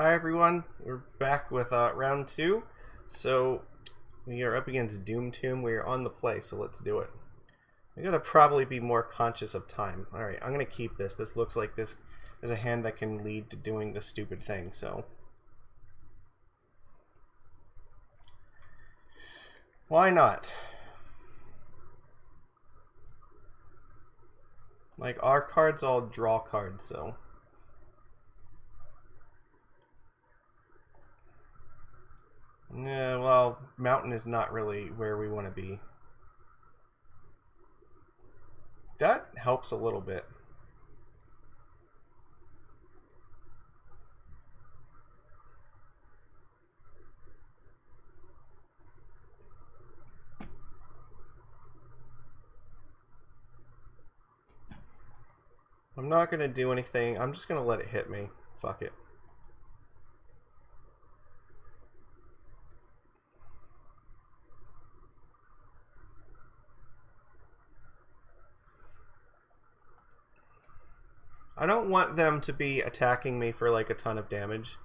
Hi everyone, we're back with round 2. So we are up against Doom Tomb. We are on the play, so let's do it. I gotta probably be more conscious of time. Alright, I'm gonna keep this. This looks like this is a hand that can lead to doing this stupid thing, so. Why not? Like, our cards all draw cards, so. Yeah, well, mountain is not really where we want to be. That helps a little bit. I'm not going to do anything. I'm just going to let it hit me. Fuck it. I don't want them to be attacking me for like a ton of damage.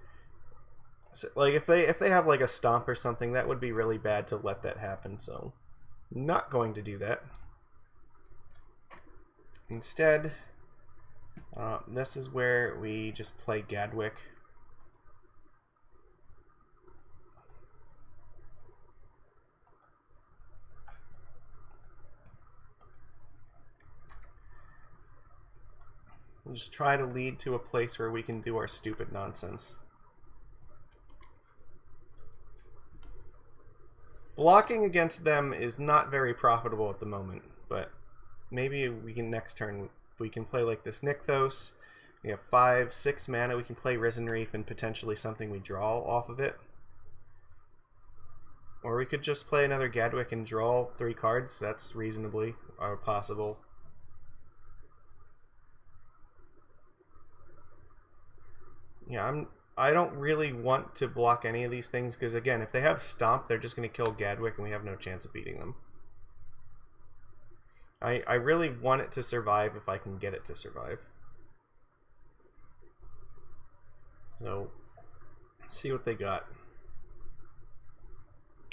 So, like if they have like a stomp or something, that would be really bad to let that happen. So, I'm not going to do that. Instead, this is where we just play Gadwick. We'll just try to lead to a place where we can do our stupid nonsense. Blocking against them is not very profitable at the moment, but maybe we can next turn, we can play like this Nykthos. We have 5, 6 mana, we can play Risen Reef and potentially something we draw off of it. Or we could just play another Gadwick and draw 3 cards, that's reasonably possible. Yeah, I don't really want to block any of these things because, again, if they have Stomp, they're just going to kill Gadwick and we have no chance of beating them. I really want it to survive if I can get it to survive. So, see what they got.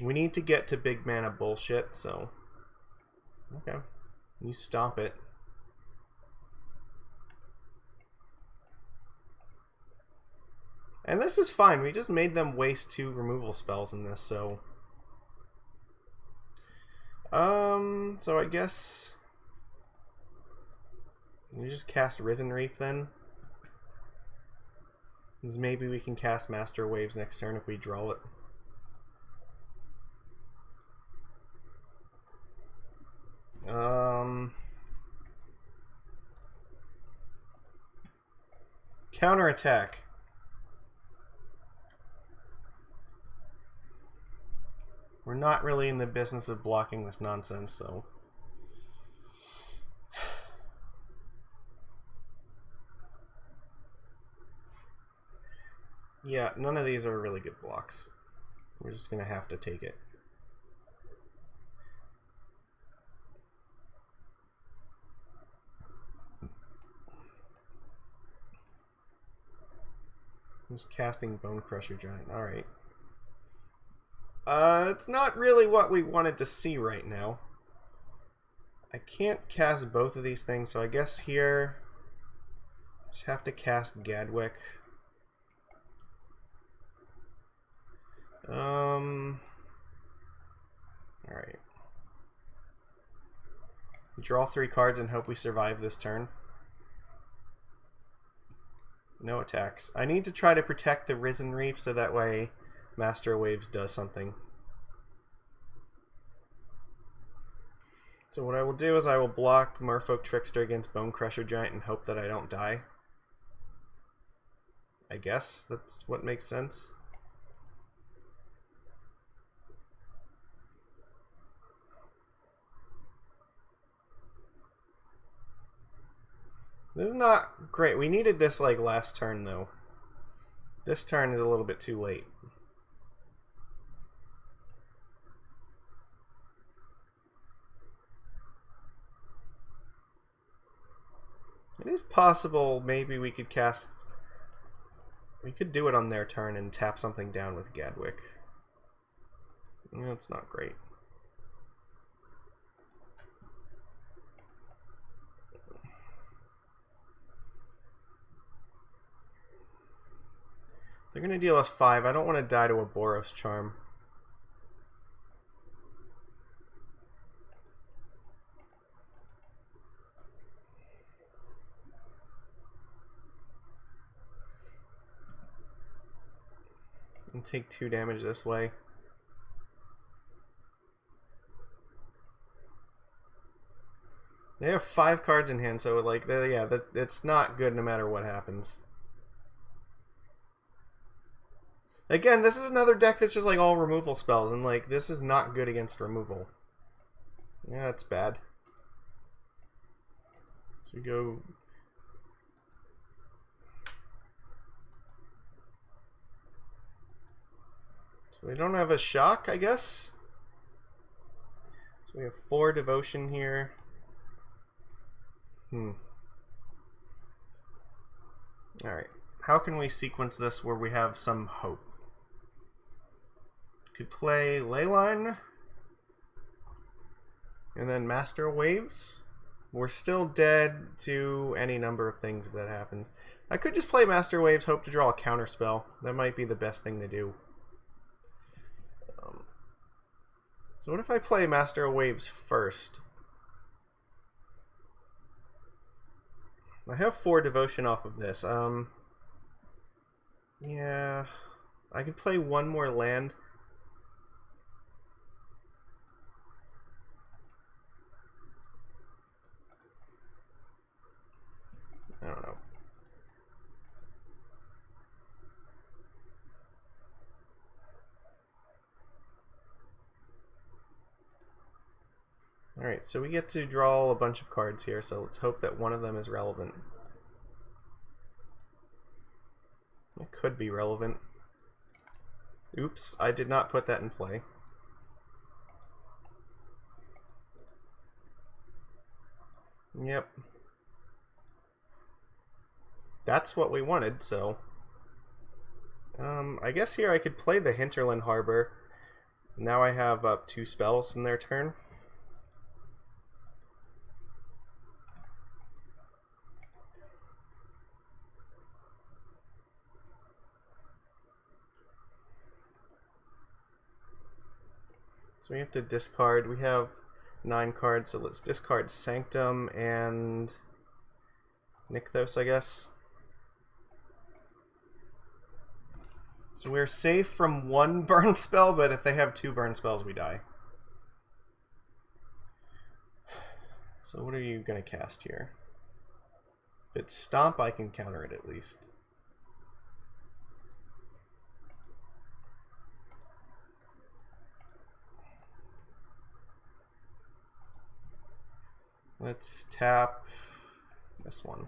We need to get to big mana bullshit, so. Okay. You Stomp it. And this is fine. We just made them waste 2 removal spells in this, so. So I guess we just cast Risen Reef then. Because maybe we can cast Master Waves next turn if we draw it. Counterattack. We're not really in the business of blocking this nonsense, so. Yeah, none of these are really good blocks. We're just going to have to take it. Just casting Bone Crusher Giant. Alright. It's not really what we wanted to see right now. I can't cast both of these things, so I guess here just have to cast Gadwick. Alright. Draw 3 cards and hope we survive this turn. No attacks. I need to try to protect the Risen Reef so that way Master Waves does something. So what I will do is I will block Merfolk Trickster against Bone Crusher Giant and hope that I don't die. I guess that's what makes sense. This is not great. We needed this like last turn though. This turn is a little bit too late. It is possible maybe we could cast We could do it on their turn and tap something down with Gadwick. That's not great. They're going to deal us 5. I don't want to die to a Boros Charm. And take 2 damage this way. They have 5 cards in hand, so like, yeah, it's not good no matter what happens. Again, this is another deck that's just like all removal spells, and like this is not good against removal. Yeah, that's bad. So we go. So they don't have a shock, I guess. So we have 4 devotion here. Alright. How can we sequence this where we have some hope? Could play Leyline. And then Master Waves. We're still dead to any number of things if that happens. I could just play Master Waves, hope to draw a counter spell. That might be the best thing to do. So what if I play Master Waves first? I have 4 devotion off of this. Yeah, I could play 1 more land. I don't know. Alright, so we get to draw a bunch of cards here, so let's hope that one of them is relevant. It could be relevant. Oops, I did not put that in play. Yep. That's what we wanted, so... I guess here I could play the Hinterland Harbor. Now I have up 2 spells in their turn. So we have to discard. We have 9 cards, so let's discard Sanctum and Nykthos, I guess. So we're safe from 1 burn spell, but if they have 2 burn spells, we die. So what are you going to cast here? If it's Stomp, I can counter it at least. Let's tap this one.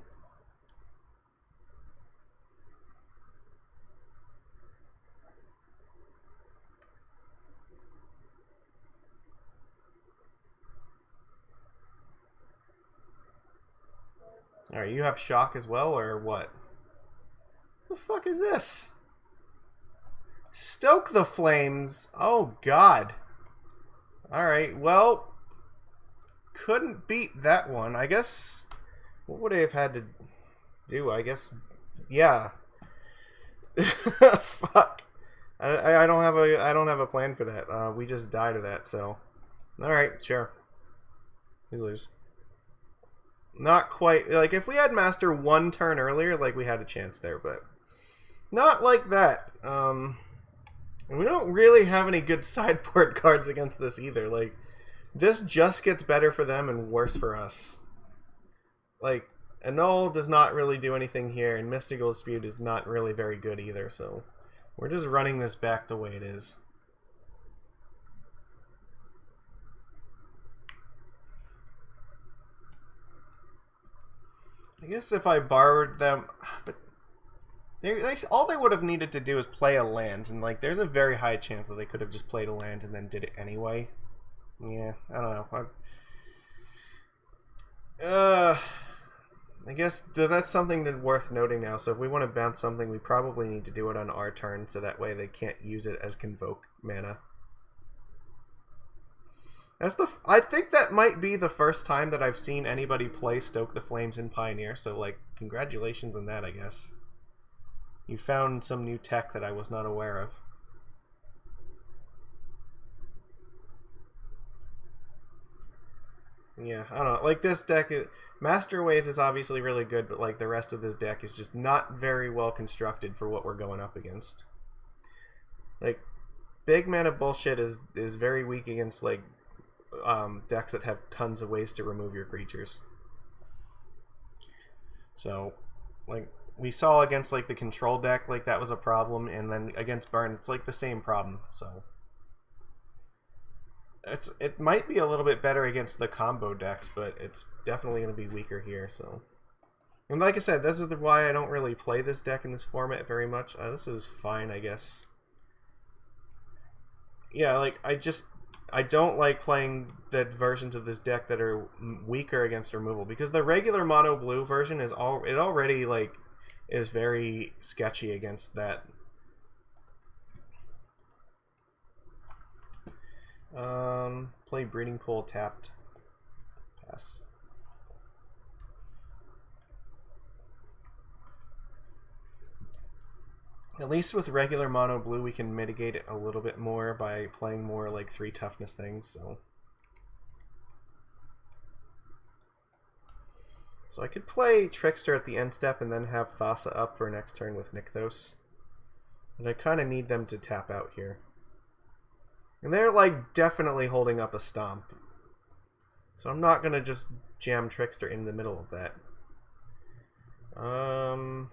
Alright, you have shock as well, or what? The fuck is this? Stoke the flames. Oh god. Alright, well, couldn't beat that one. I guess, what would I have had to do? I guess, yeah. Fuck. I don't have a plan for that. We just die to that, so. Alright, sure. We lose. Not quite. Like, if we had Master 1 turn earlier, like, we had a chance there, but not like that. And we don't really have any good sideboard cards against this either. Like, this just gets better for them and worse for us. Like, Annul does not really do anything here, and Mystical Dispute is not really very good either, so we're just running this back the way it is. I guess if I borrowed them, but all they would have needed to do is play a land, and like there's a very high chance that they could have just played a land and then did it anyway. Yeah, I don't know. I guess that's something that's worth noting now. So if we want to bounce something, we probably need to do it on our turn, so that way they can't use it as convoke mana. I think that might be the first time that I've seen anybody play Stoke the Flames in Pioneer, so like, congratulations on that, I guess. You found some new tech that I was not aware of. Yeah, I don't know. Like, this deck, Master Waves is obviously really good, but like the rest of this deck is just not very well constructed for what we're going up against. Like, big mana bullshit is very weak against like decks that have tons of ways to remove your creatures. So, like, we saw against like the control deck, like that was a problem, and then against burn, it's like the same problem. So it might be a little bit better against the combo decks, but it's definitely going to be weaker here. So, and like I said, this is why I don't really play this deck in this format very much. This is fine, I guess. Yeah, like I don't like playing the versions of this deck that are weaker against removal, because the regular mono blue version is already like is very sketchy against that. Play Breeding Pool tapped. Pass. At least with regular mono blue, we can mitigate it a little bit more by playing more like 3 toughness things. So I could play Trickster at the end step and then have Thassa up for next turn with Nykthos. And I kind of need them to tap out here. And they're like definitely holding up a stomp. So I'm not going to just jam Trickster in the middle of that. I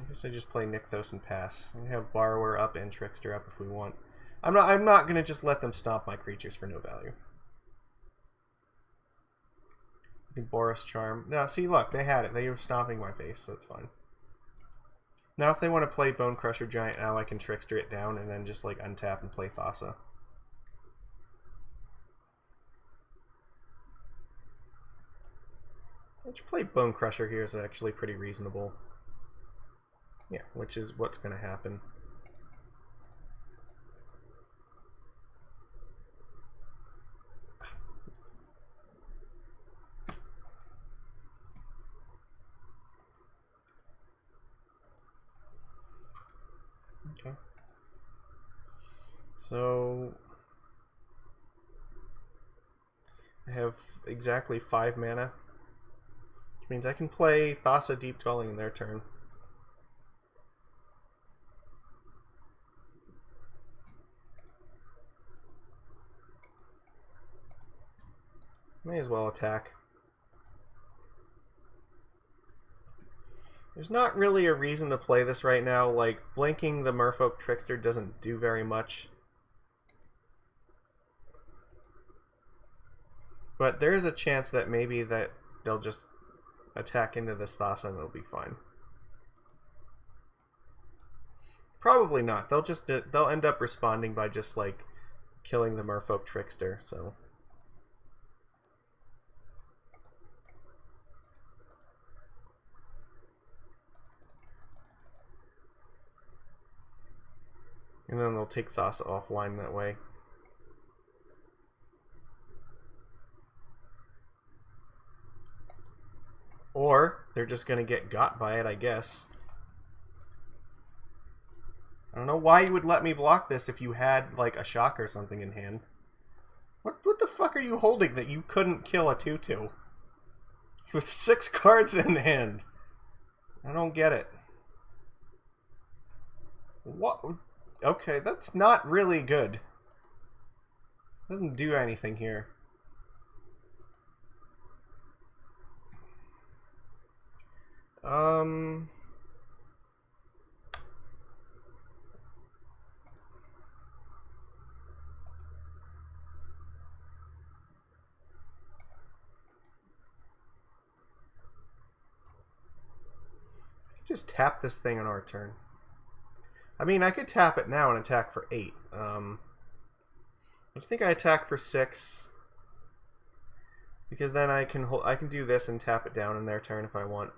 guess I just play Nykthos and pass. I have Borrower up and Trickster up if we want. I'm not gonna just let them stomp my creatures for no value. Boris Charm. No, see, look, they had it. They were stomping my face, so that's fine. Now if they want to play Bone Crusher Giant, now I can Trickster it down and then just like untap and play Thassa. Which play Bone Crusher here is actually pretty reasonable. Yeah, which is what's going to happen. Okay. So I have exactly 5 mana, which means I can play Thassa Deep Dwelling in their turn. May as well attack. There's not really a reason to play this right now. Like, blinking the Merfolk Trickster doesn't do very much. But there is a chance that maybe that they'll just attack into this Thassa and it'll be fine. Probably not. They'll end up responding by just like killing the Merfolk Trickster, so. And then they'll take Thassa offline that way. Or they're just going to get got by it, I guess. I don't know why you would let me block this if you had like a shock or something in hand. What the fuck are you holding that you couldn't kill a 2/2? With 6 cards in hand. I don't get it. What? Okay, that's not really good. Doesn't do anything here. Just tap this thing on our turn. I mean, I could tap it now and attack for 8. I think I attack for 6. Because then I can do this and tap it down in their turn if I want.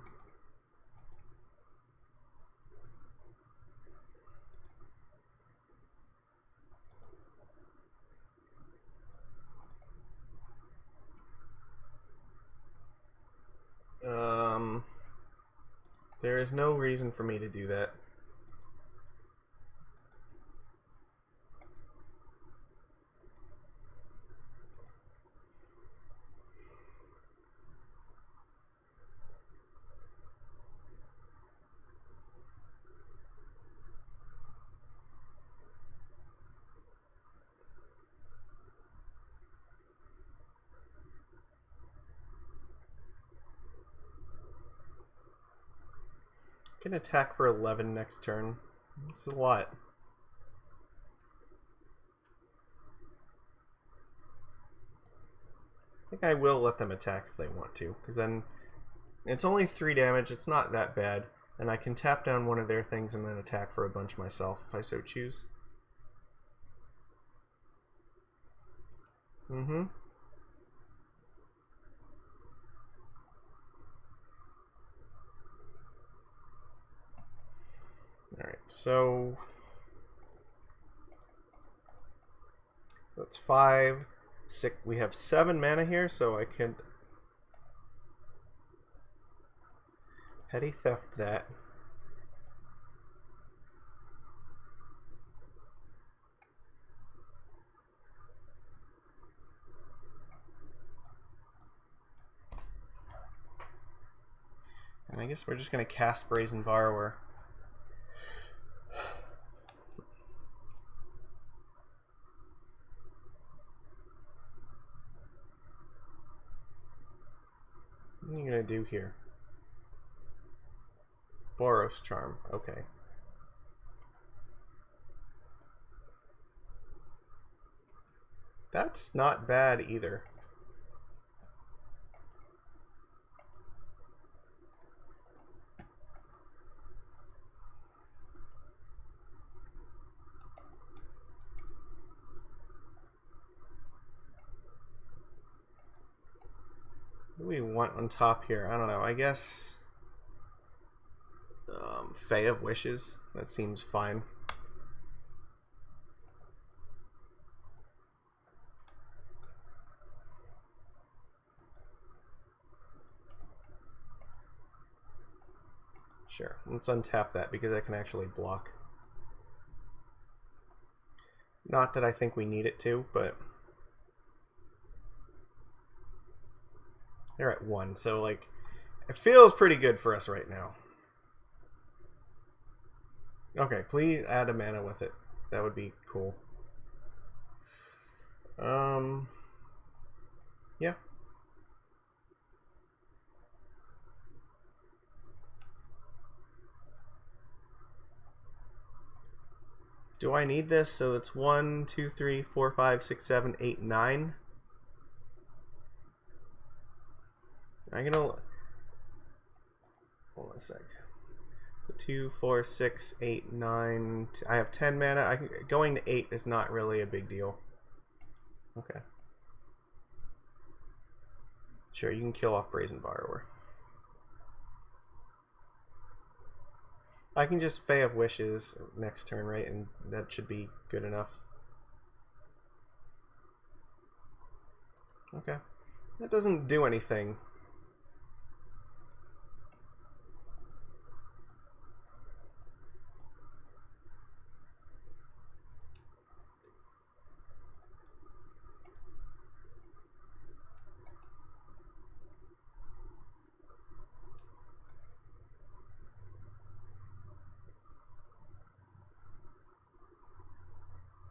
There is no reason for me to do that. Can attack for 11 next turn. It's a lot. I think I will let them attack if they want to, because then it's only 3 damage, it's not that bad, and I can tap down one of their things and then attack for a bunch myself if I so choose. Alright, so that's 5, 6. We have 7 mana here, so I can petty theft that. And I guess we're just going to cast Brazen Borrower. What are you going to do here? Boros Charm. Okay. That's not bad either. What do we want on top here? I don't know. I guess Fae of Wishes. That seems fine. Sure. Let's untap that because I can actually block. Not that I think we need it to, but they're at 1, so like it feels pretty good for us right now. Okay, please add a mana with it. That would be cool. Yeah. Do I need this? So that's 1, 2, 3, 4, 5, 6, 7, 8, 9. I'm gonna hold on a sec. So 2, 4, 6, 8, 9. I have 10 mana. Going to 8 is not really a big deal. Okay. Sure, you can kill off Brazen Borrower. I can just Fae of Wishes next turn, right? And that should be good enough. Okay. That doesn't do anything.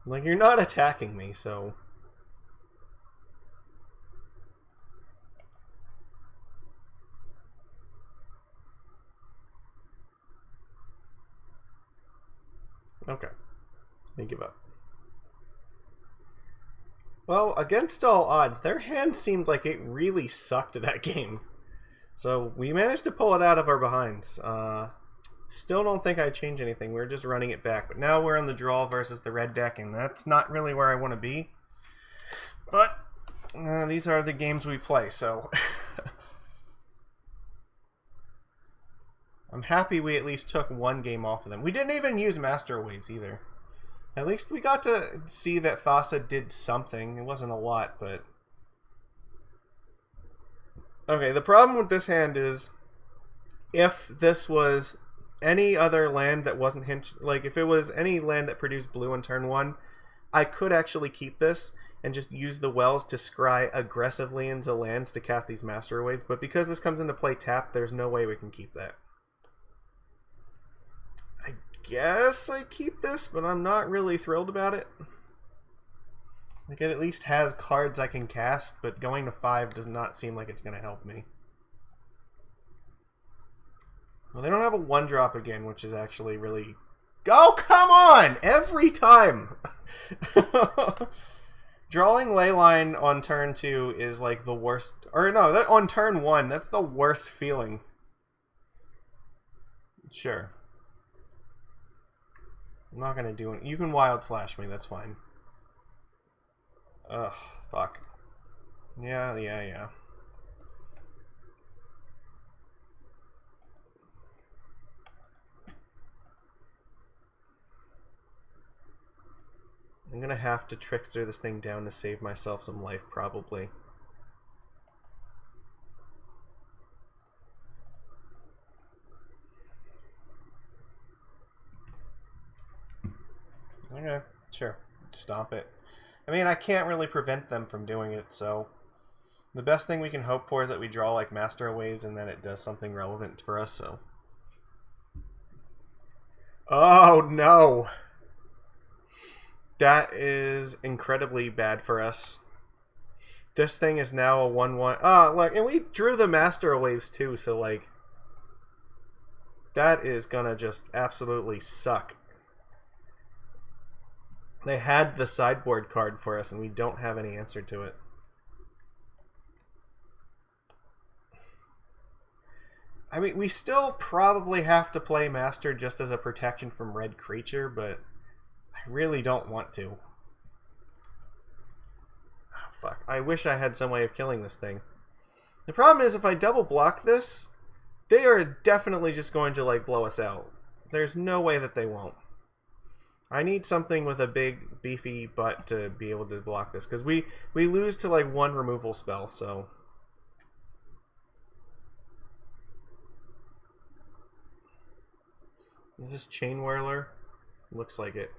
Like, you're not attacking me, so... Okay. I give up. Well, against all odds, their hand seemed like it really sucked that game. So, we managed to pull it out of our behinds. Still don't think I'd change anything. We're just running it back. But now we're on the draw versus the red deck, and that's not really where I want to be. But These are the games we play, so... I'm happy we at least took one game off of them. We didn't even use Master Waves either. At least we got to see that Thassa did something. It wasn't a lot, but... Okay, the problem with this hand is... If this was any other land that wasn't hint... Like, if it was any land that produced blue in turn 1, I could actually keep this and just use the wells to scry aggressively into lands to cast these Master Waves. But because this comes into play tapped, there's no way we can keep that. I guess I keep this, but I'm not really thrilled about it. Like, it at least has cards I can cast, but going to 5 does not seem like it's going to help me. Well, they don't have a 1-drop again, which is actually really... Oh, come on! Every time! Drawing Leyline on turn 2 is like the worst... Or no, on turn 1, that's the worst feeling. Sure. I'm not gonna do it. You can Wild Slash me, that's fine. Ugh, fuck. Yeah. I'm gonna have to Trickster this thing down to save myself some life, probably. Okay, sure. Stomp it. I mean, I can't really prevent them from doing it, so... The best thing we can hope for is that we draw, like, Master Waves and then it does something relevant for us, so... Oh, no! That is incredibly bad for us. This thing is now a 1-1. Oh, look, and we drew the Master Waves too, so like... That is gonna just absolutely suck. They had the sideboard card for us, and we don't have any answer to it. I mean, we still probably have to play Master just as a protection from red creature, but... I really don't want to. Oh, fuck. I wish I had some way of killing this thing. The problem is, if I double block this, they are definitely just going to, like, blow us out. There's no way that they won't. I need something with a big, beefy butt to be able to block this, because we lose to, like, 1 removal spell, so... Is this Chain Whirler? Looks like it.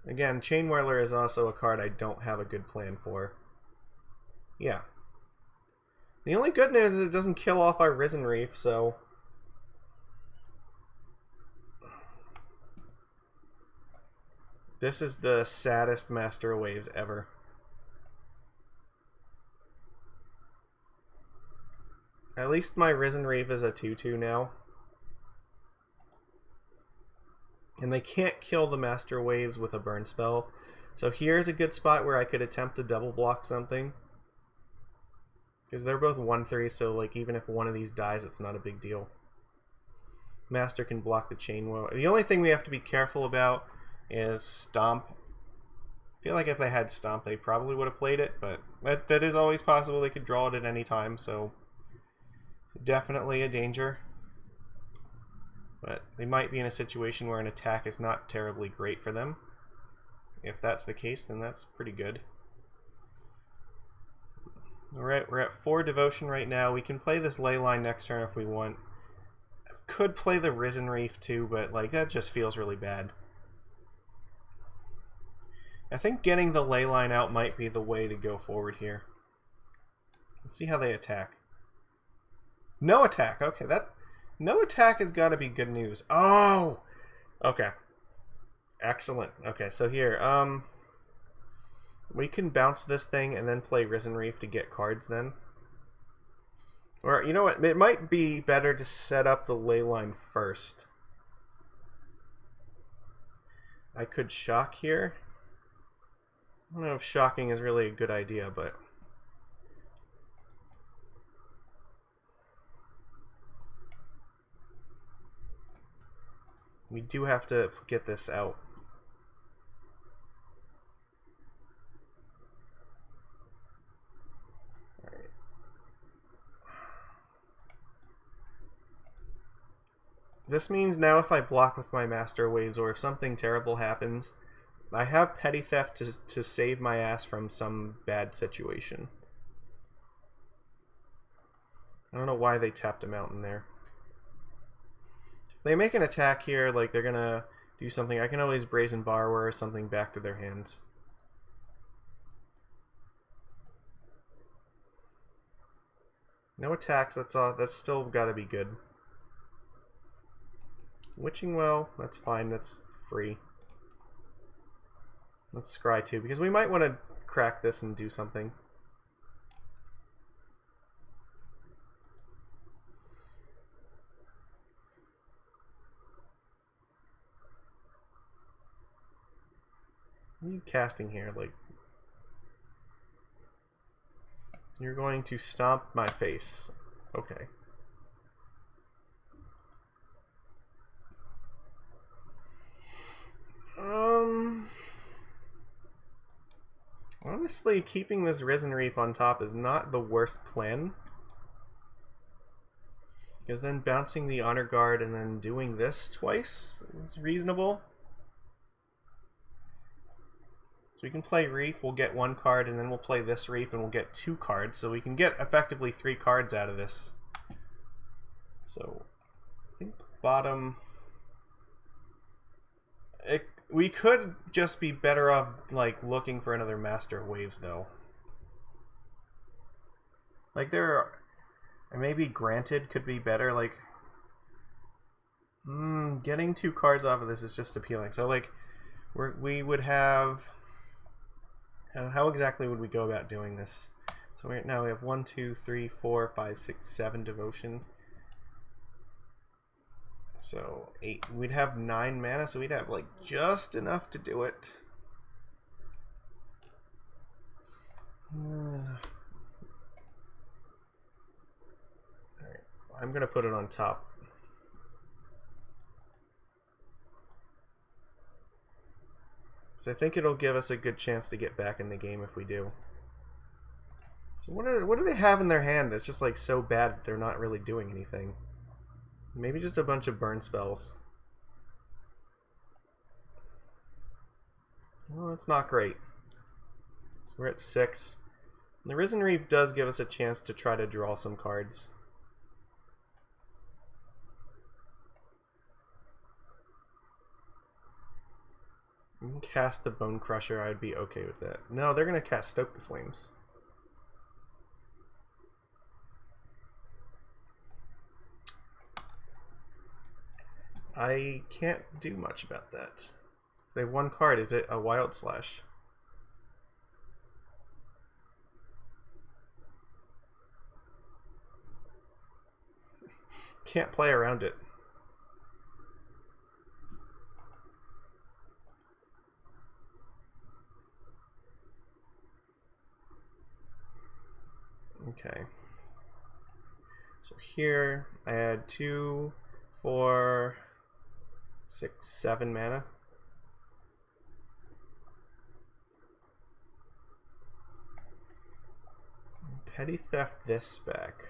Again, Chain Whirler is also a card I don't have a good plan for. Yeah. The only good news is it doesn't kill off our Risen Reef, so... This is the saddest Master Waves ever. At least my Risen Reef is a 2-2 now. And they can't kill the Master Waves with a burn spell. So here's a good spot where I could attempt to double block something. Because they're both 1-3, so like even if one of these dies, it's not a big deal. Master can block the Chain Whirler. The only thing we have to be careful about is Stomp. I feel like if they had Stomp, they probably would have played it, but that is always possible. They could draw it at any time, so definitely a danger. But they might be in a situation where an attack is not terribly great for them. If that's the case, then that's pretty good. Alright, we're at 4 Devotion right now. We can play this Leyline next turn if we want. Could play the Risen Reef too, but like that just feels really bad. I think getting the Leyline out might be the way to go forward here. Let's see how they attack. No attack! Okay, that... No attack has got to be good news. Oh! Okay. Excellent. Okay, so here, we can bounce this thing and then play Risen Reef to get cards then. Or, you know what? It might be better to set up the Leyline first. I could shock here. I don't know if shocking is really a good idea, but... We do have to get this out. This means now if I block with my Master Waves, or if something terrible happens, I have Petty Theft to save my ass from some bad situation. I don't know why they tapped a mountain there. If they make an attack here, like they're gonna do something, I can always Brazen Borrower or something back to their hands. No attacks, that's still gotta be good. Witching Well, that's fine, that's free. Let's scry too, because we might want to crack this and do something. What are you casting here? Like, you're going to stomp my face. Okay. Honestly, keeping this Risen Reef on top is not the worst plan. Because then bouncing the Honor Guard and then doing this twice is reasonable. So we can play Reef, we'll get 1 card, and then we'll play this Reef and we'll get 2 cards. So we can get effectively 3 cards out of this. So, I think bottom... we could just be better off, like, looking for another Master Waves, though. Like, there are... maybe Granted could be better, like... getting 2 cards off of this is just appealing. So, like, we would have... how exactly would we go about doing this? So now we have 1, 2, 3, 4, 5, 6, 7 devotion. So 8. We'd have 9 mana, so we'd have like just enough to do it. Alright, I'm gonna put it on top. So I think it'll give us a good chance to get back in the game if we do. So what do they have in their hand that's just like so bad that they're not really doing anything? Maybe just a bunch of burn spells. Well, that's not great. So we're at 6. The Risen Reef does give us a chance to try to draw some cards. You can cast the Bone Crusher, I'd be okay with that. No, they're going to cast Stoke the Flames. I can't do much about that. They have 1 card. Is it a Wild Slash? Can't play around it. Okay. So here I had 2, 4, 6, 7 mana. Petty Theft this back.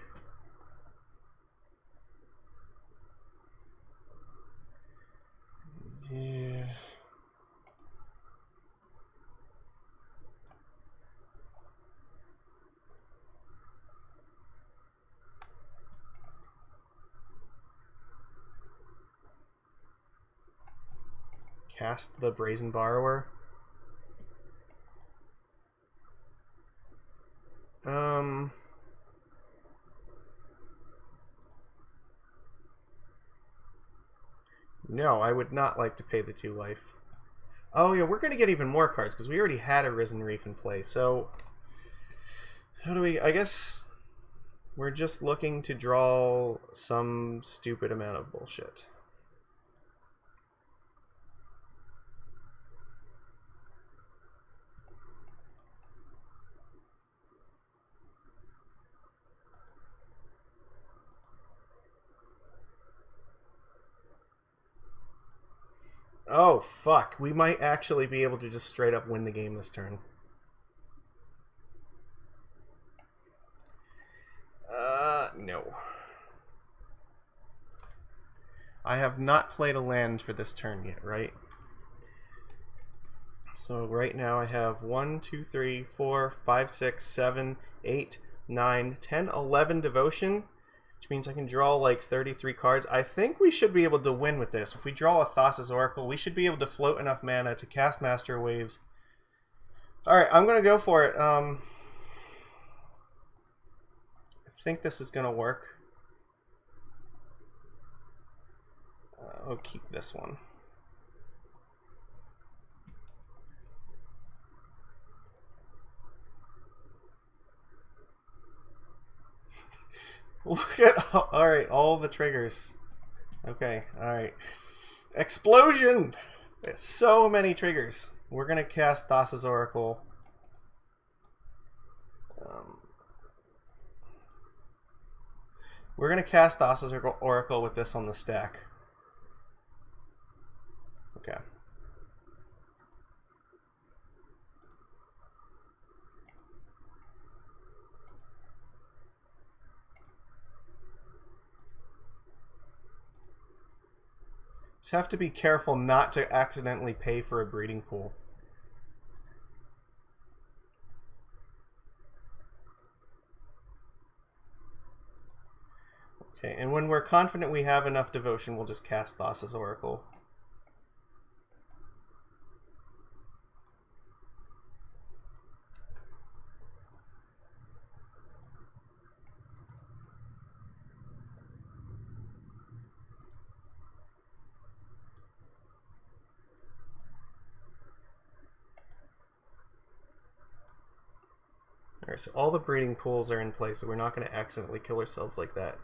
Yeah. Cast the Brazen Borrower. No, I would not like to pay the 2 life. Oh yeah, we're going to get even more cards because we already had a Risen Reef in play. So, how do we... I guess we're just looking to draw some stupid amount of bullshit. Oh, fuck. We might actually be able to just straight up win the game this turn. No. I have not played a land for this turn yet, right? So right now I have 1, 2, 3, 4, 5, 6, 7, 8, 9, 10, 11 devotion, which means I can draw like 33 cards. I think we should be able to win with this. If we draw a Thassa's Oracle, we should be able to float enough mana to cast Master Waves. Alright, I'm going to go for it. I think this is going to work. I'll keep this one. Look at, alright, all the triggers. Okay, alright. Explosion! So many triggers. We're going to cast Thassa's Oracle. We're going to cast Thassa's Oracle with this on the stack. Okay. Just have to be careful not to accidentally pay for a breeding pool. Okay, and when we're confident we have enough devotion, we'll just cast Thassa's Oracle. Alright, so all the breeding pools are in place, so we're not going to accidentally kill ourselves like that.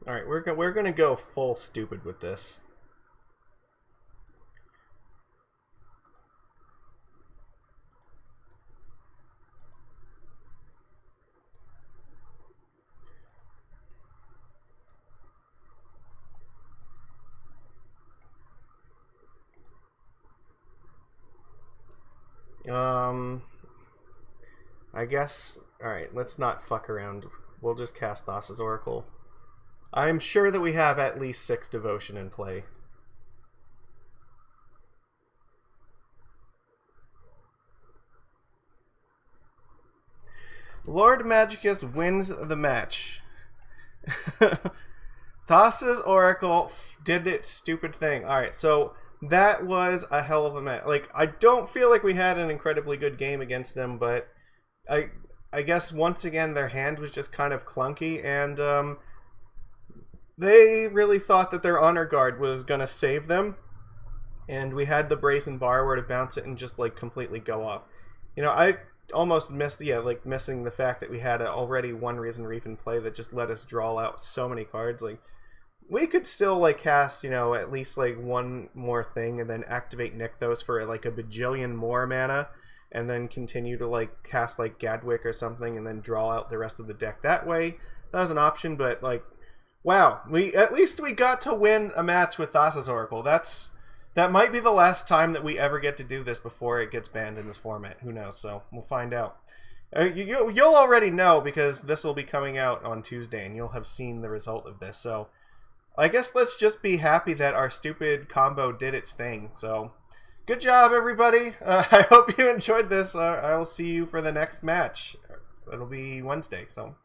Alright, we're gonna go full stupid with this. I guess, alright, let's not fuck around. We'll just cast Thassa's Oracle. I'm sure that we have at least 6 devotion in play. Lord Magicus wins the match. Thassa's Oracle did its stupid thing. Alright, so that was a hell of a match. Like, I don't feel like we had an incredibly good game against them, but I guess once again their hand was just kind of clunky, and they really thought that their Honor Guard was going to save them, and we had the Brazen Borrower to bounce it and just like completely go off. You know, I almost missed, like missing the fact that we had already one Risen Reef in play that just let us draw out so many cards. Like, we could still like cast, you know, at least like one more thing and then activate Nykthos for like a bajillion more mana, and then continue to like cast like Gadwick or something and then draw out the rest of the deck that way. That was an option, but like, wow, at least we got to win a match with Thassa's Oracle. That might be the last time that we ever get to do this before it gets banned in this format. Who knows? So we'll find out. You'll already know because this will be coming out on Tuesday and you'll have seen the result of this. So I guess let's just be happy that our stupid combo did its thing. So good job, everybody. I hope you enjoyed this. I will see you for the next match. It'll be Wednesday, so